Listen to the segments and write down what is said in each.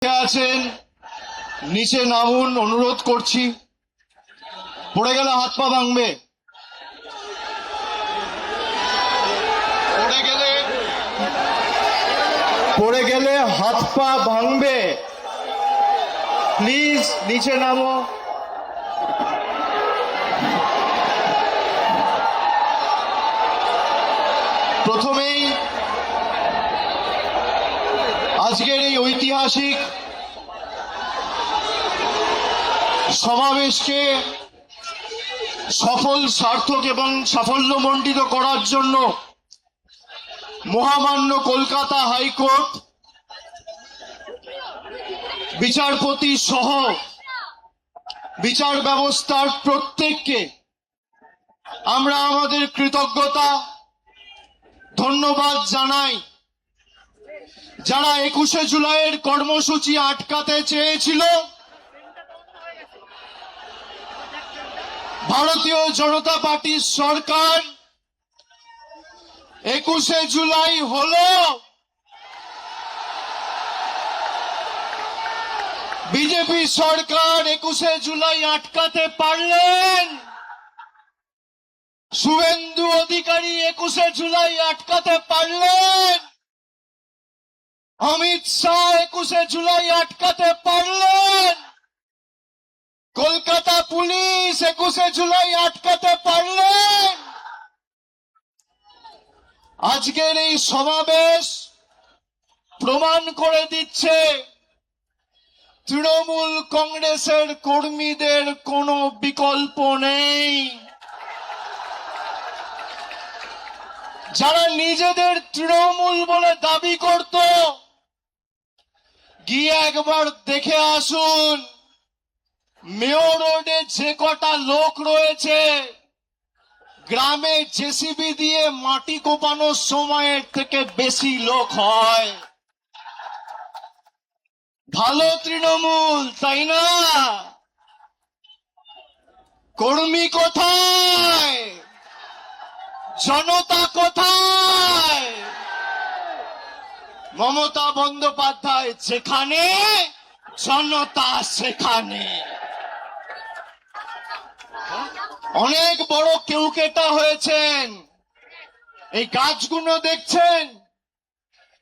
আছেন নিচে নামুন, অনুরোধ করছি। পড়ে গেলে হাত পা ভাঙবে, পড়ে গেলে হাত পা ভাঙবে। প্লিজ নিচে নামো। প্রথমেই আজকের এই ঐতিহাসিক সমাবেশকে সফল, সার্থক এবং সাফল্যমণ্ডিত করার জন্য মহামান্য কলকাতা হাইকোর্ট বিচারপতি সহ বিচার ব্যবস্থার প্রত্যেককে আমরা আমাদের কৃতজ্ঞতা ধন্যবাদ জানাই। যারা 21শে জুলাইয়ের কর্মসূচি আটকাতে চেয়েছিল, ভারতীয় জনতা পার্টির সরকার 21শে জুলাই হলো বিজেপি সরকার 21শে জুলাই আটকাতে পারলেন। শুভেন্দু অধিকারী 21শে জুলাই আটকাতে পারলেন। অমিত শাহ 21শে জুলাই আটকাতে পারলেন। কলকাতা পুলিশ 21শে জুলাই আটকাতে পারলেন। আজকের এই সমাবেশ প্রমাণ করে দিচ্ছে তৃণমূল কংগ্রেসের কর্মীদের কোনো বিকল্প নেই। যারা নিজেদের তৃণমূল বলে দাবি করত, গিয়ে একবার দেখে আসুন মেয়র রোডে যে কটা লোক রয়েছে, গ্রামে জেসিবি দিয়ে মাটি কোপানোর সময়ের থেকে বেশি লোক হয়। ভালো তৃণমূল, তাই না? কর্মী কোথায়? জনতা কোথায়? মমতা বন্দ্যোপাধ্যায় যেখানে, জনতা সেখানে। অনেক বড় কেউকেটা হয়েছেন। এই গাছগুলো দেখছেন,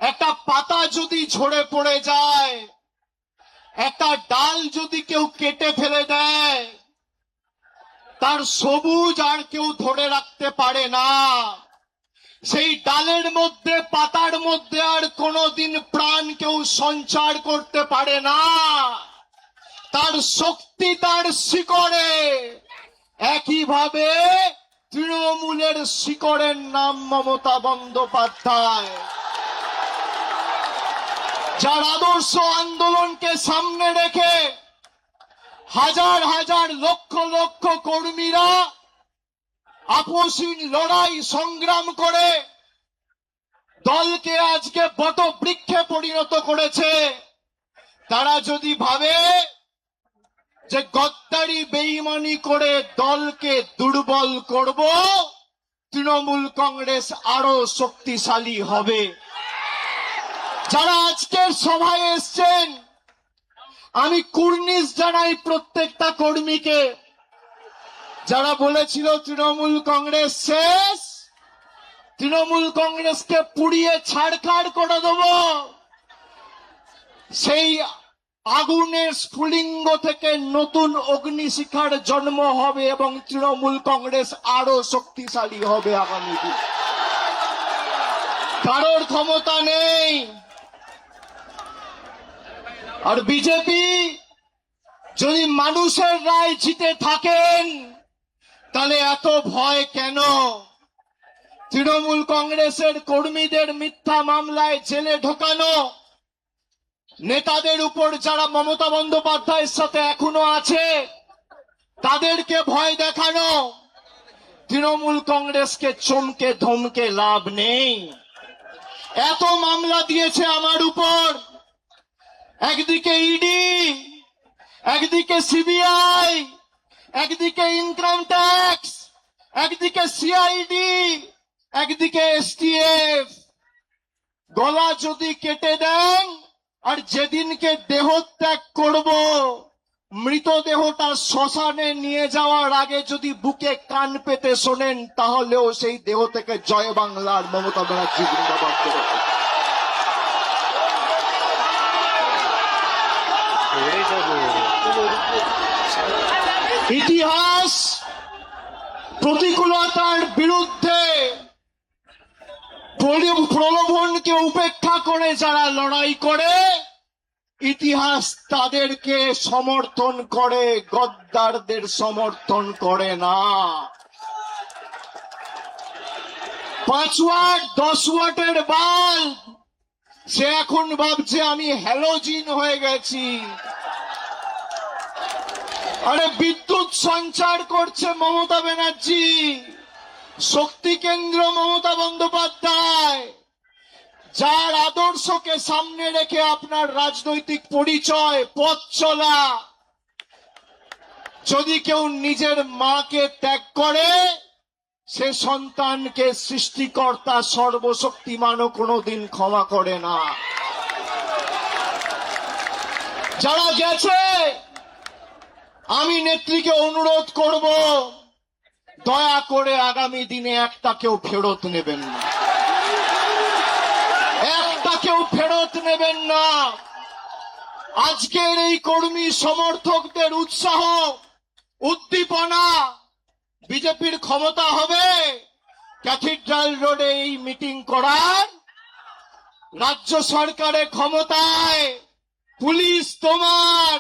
একটা পাতা যদি ঝরে পড়ে যায়, একটা ডাল যদি কেউ কেটে ফেলে দেয়, তার সবুজ আর কেউ ধরে রাখতে পারে না। সেই ডালের মধ্যে, পাতার মধ্যে আর কোনোদিন প্রাণ কেউ সঞ্চার করতে পারে না। তার শক্তি তার শিকড়ে। একইভাবে তৃণমূলের শিকড়ের নাম মমতা বন্দ্যোপাধ্যায়, যার আদর্শ আন্দোলনকে সামনে রেখে হাজার হাজার লক্ষ লক্ষ কর্মীরা আপসীন লড়াই সংগ্রাম করে দলকে আজকে বটবৃক্ষে পরিণত করেছে। তারা যদি ভাবে যে গদ্দারি বেঈমানি করে দলকে দুর্বল করব, তৃণমূল কংগ্রেস আরো শক্তিশালী হবে। যারা আজকের সভায় এসছেন, আমি কুর্নিশ জানাই প্রত্যেকটা কর্মীকে। যারা বলেছিল তৃণমূল কংগ্রেস শেষ, তৃণমূল কংগ্রেসকে পুড়িয়ে ছাড়খাড় করে দেব, সেই আগুনের স্ফুলিঙ্গ থেকে নতুন অগ্নিশিখার জন্ম হবে এবং তৃণমূল কংগ্রেস আরো শক্তিশালী হবে আগামী দিন। কারোর ক্ষমতা নেই। আর বিজেপি যদি মানুষের রায় জিতে থাকেন, তাহলে এত ভয় কেন? তৃণমূল কংগ্রেসের কর্মীদের মিথ্যা মামলায় জেলে ঢোকানো, নেতাদের উপর যারা মমতা বন্দ্যোপাধ্যায়ের সাথে এখনো আছে তাদেরকে ভয় দেখানো, তৃণমূল কংগ্রেসকে চমকে ধমকে লাভ নেই। এত মামলা দিয়েছে আমার উপর, একদিকে ইডি, একদিকে সিবিআই, একদিকে ইনকাম ট্যাক্স, একদিকে সিআইডি, একদিকে এসটিএফ। গলা যদি কেটে দেন আর যেদিনকে দেহত্যাগ করব, মৃতদেহটা শ্মশানে নিয়ে যাওয়ার আগে যদি বুকে কান পেতে শোনেন, তাহলেও সেই দেহ থেকে জয় বাংলার মমতা ব্যানার্জি জিন্দাবাদ করবে। ইতিহাস প্রতিকূলতার বিরুদ্ধে প্রলোভনকে উপেক্ষা করে যারা লড়াই করে, ইতিহাস তাদেরকে সমর্থন করে, গদ্দারদের সমর্থন করে না। 5 ওয়াট 10 ওয়াটের বাল্ব সে এখন ভাবছে আমি হ্যালোজিন হয়ে গেছি। আরে বিদ্যুৎ সঞ্চার করছে মমতা ব্যানার্জি, শক্তি কেন্দ্র মমতা বন্দ্যোপাধ্যায়, যার আদর্শকে সামনে রেখে আপনার রাজনৈতিক পরিচয়, পথ চলা। যদি কেউ নিজের মাকে ত্যাগ করে, সে সন্তানকে সৃষ্টিকর্তা সর্বশক্তিমানও কোনোদিন ক্ষমা করে না। যারা গেছে, আমি নেত্রীকে অনুরোধ করব, দয়া করে আগামী দিনে একটা কেউ ফেরত নেবেন না, একটা কেউ ফেরত নেবেন না। আজকের এই কর্মী সমর্থকদের উৎসাহ উদ্দীপনা, বিজেপির ক্ষমতা হবে ক্যাথিড্রাল রোডে এই মিটিং করার, রাজ্য সরকারের ক্ষমতায়, পুলিশ তোমার,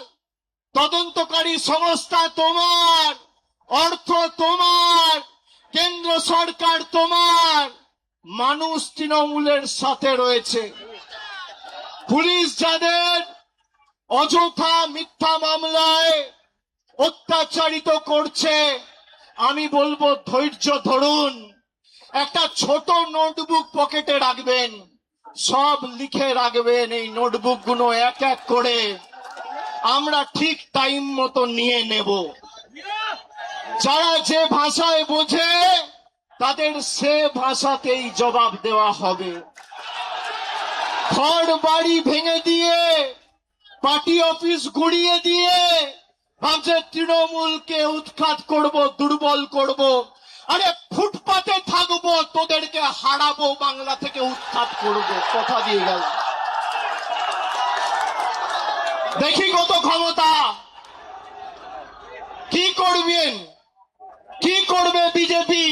তদন্তকারী সংস্থা তোমার, অর্থ তোমার, কেন্দ্র সরকার তোমার, মানুষ তৃণমূলের সাথে রয়েছে। পুলিশ যাদের অযথা মিথ্যা মামলায় অত্যাচারিত করছে, আমি বলবো ধৈর্য ধরুন, একটা ছোট নোটবুক পকেটে রাখবেন, সব লিখে রাখবেন। এই নোটবুক গুলো এক এক করে আমরা ঠিক টাইম মতো নিয়ে নেব। যারা যে ভাষায় বোঝে তাদের সে ভাষাতেই জবাব দেওয়া হবে। ঘর বাড়ি ভেঙে দিয়ে, পার্টি অফিস গুড়িয়ে দিয়ে ভাবছে তৃণমূলকে উৎখাত করব, দুর্বল করব। আরে ফুটপাতে থাকবো, তোদেরকে হারাবো, বাংলা থেকে উৎখাত করব, কথা দিয়ে গেল। দেখি কত ক্ষমতা, কি করবেন, কি করবে বিজেপি?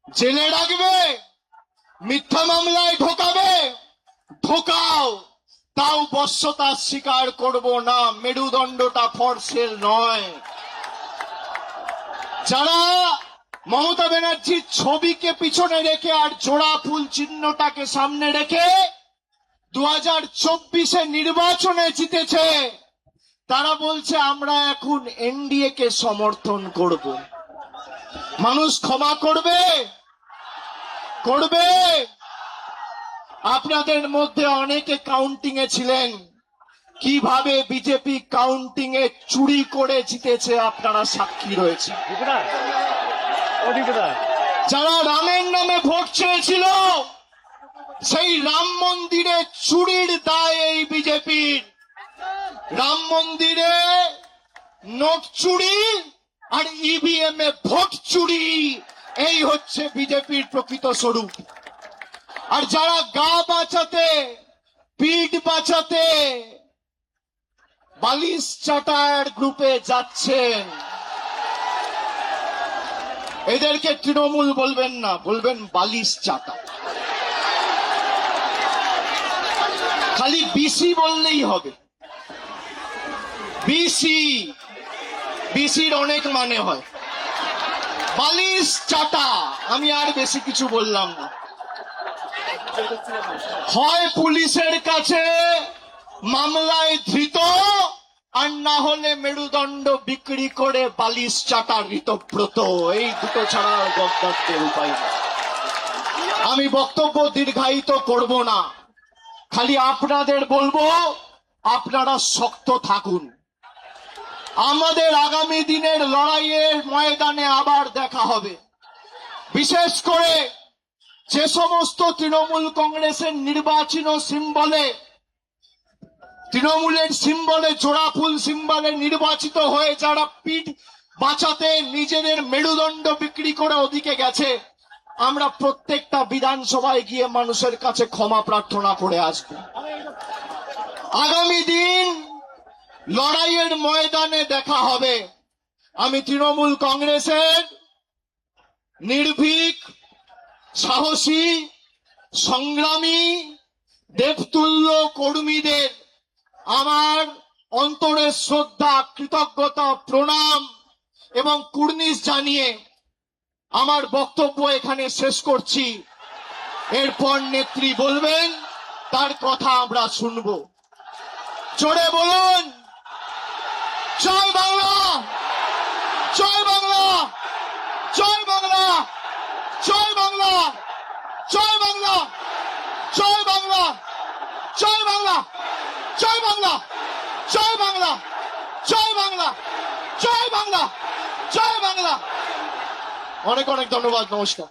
জেলে রাখবে, মিথ্যা মামলায় ঢোকাবে, ঢোকাও, তাও বশ্যতা স্বীকার করব না। মেরুদণ্ডটা ফরসেল নয়। যারা মমতা ব্যানার্জির ছবিকে পিছনে রেখে আর জোড়া ফুল চিহ্নটাকে সামনে রেখে 2024 নির্বাচনে জিতেছে, তারা বলছে আমরা এখন এনডিএ কে সমর্থন করব। মানুষ ক্ষমা করবে? করবে? আপনাদের মধ্যে অনেকে কাউন্টিং এ ছিলেন, কিভাবে বিজেপি কাউন্টিং এ চুরি করে জিতেছে আপনারা সাক্ষী রয়েছে। যারা রামের নামে ভোট চেয়েছিল, সেই রাম মন্দিরে চুরির দায় এই বিজেপির। রাম মন্দিরে নোট চুরি আর ইভিএম এ ভোট চুরি, এই হচ্ছে বিজেপির প্রকৃত স্বরূপ। আর যারা গা বাঁচাতে, পিঠ বাঁচাতে বালিশ চাটার গ্রুপে যাচ্ছেন, এদেরকে তৃণমূল বলবেন না, বলবেন বালিশ চাটা। খালি বিসি বললেই হবে। বিসি, বিসির অনেক মানে হয়। বালিশ চাটা, আমি আর বেশি কিছু বললাম না। হয় পুলিশের কাছে মামলায় ধৃত, আর না হলে মেরুদণ্ড বিক্রি করে বালিশ চাটা ঋতব্রত। এই দুটো ছাড়া গদ্দারদের উপায় নেই। আমি বক্তব্য দীর্ঘায়িত করব না, খালি আপনাদের বলবো আপনারা শক্ত থাকুন। আমাদের আগামী দিনের লড়াইয়ের ময়দানে আবার দেখা হবে। বিশেষ করে যে সমস্ত তৃণমূল কংগ্রেসের নির্বাচনী সিম্বলে তৃণমূলের সিম্বলে, জোড়া ফুল সিম্বলে নির্বাচিত হয়ে যারা পিঠ বাঁচাতে নিজেদের মেরুদণ্ড বিক্রি করে ওদিকে গেছে, আমরা প্রত্যেকটা বিধানসভায় গিয়ে মানুষের কাছে ক্ষমা প্রার্থনা করে আসব। আগামী দিন লড়াইয়ের ময়দানে দেখা হবে। আমি তৃণমূল কংগ্রেসের নির্ভীক, সাহসী, সংগ্রামী, দেবতুল্য কর্মীদের আমার অন্তরের শ্রদ্ধা, কৃতজ্ঞতা, প্রণাম এবং কুর্নিশ জানিয়ে আমার বক্তব্য এখানে শেষ করছি। এরপর নেত্রী বলবেন, তার কথা আমরা শুনব। জোরে বলুন, জয় বাংলা, জয় বাংলা, জয় বাংলা, জয় বাংলা, জয় বাংলা, জয় বাংলা, জয় বাংলা, জয় বাংলা, জয় বাংলা, জয় বাংলা, জয় বাংলা, জয় বাংলা। অনেক অনেক ধন্যবাদ, নমস্কার।